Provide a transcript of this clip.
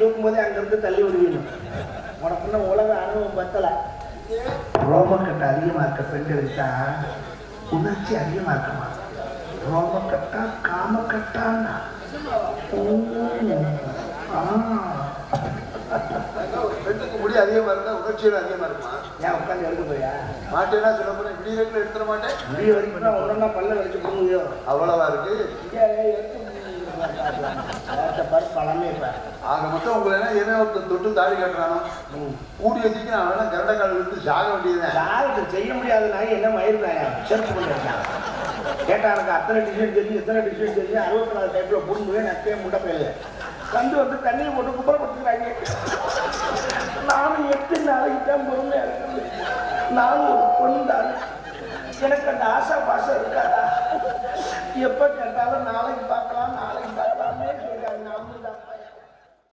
தூக்கும் போதே அங்கிருந்து தள்ளி விடுவீங்க. உனக்கு இன்னும் உலக அனுபவம் பத்தலை. ரோமக்கட்டை அதிகமாக இருக்க பெண்களுக்கு தான் உணர்ச்சி அதிகமாக இருக்குமா? ரோமக்கட்டா காமக்கட்டான்னா பெண்ணுக்கு முடி அதிகமா இருந்தா உணர்ச்சியோட அதிகமா இருக்குமா? ஏன் உட்காந்து எடுக்க போயா மாட்டேன்னா சொல்ல போறேன், விடிய வரைக்கும் எடுத்துட மாட்டேன். முடிய வரைக்கும் தான் ஒன்றா பல்ல வச்சு போடுவியோ? அவ்வளவா இருக்கு. பழமே ஆக மொத்தம் உங்களை என்ன ஒருத்தர் தொட்டு தாடி கட்டுறானோ கூடி வச்சுக்கு நான் வேணா கரண்ட கால் விட்டு சாக வேண்டியதுதான். சாகத்தை செய்ய முடியாதுன்னா என்ன மயிருந்தாயா செருப்பு பண்ணிருக்கான் கேட்டா எனக்கு அத்தனை டிஷர்ட் தெரியும் எத்தனை டிஷர்ட் தெரியும் 64 டைப்ல புடுங்குவே நக்கையே முட்டை போயில வந்து வந்து தண்ணியை போட்டு குப்பரப்படுத்துக்கிறாங்க. நானும் 8 நாளைக்கு தான் பொறுமையா இருக்குது. நானும் ஒரு பொண்ணு தான். எனக்கு அந்த ஆசா பாசம் இருக்காதா? எப்ப கேட்டாலும் நாளைக்கு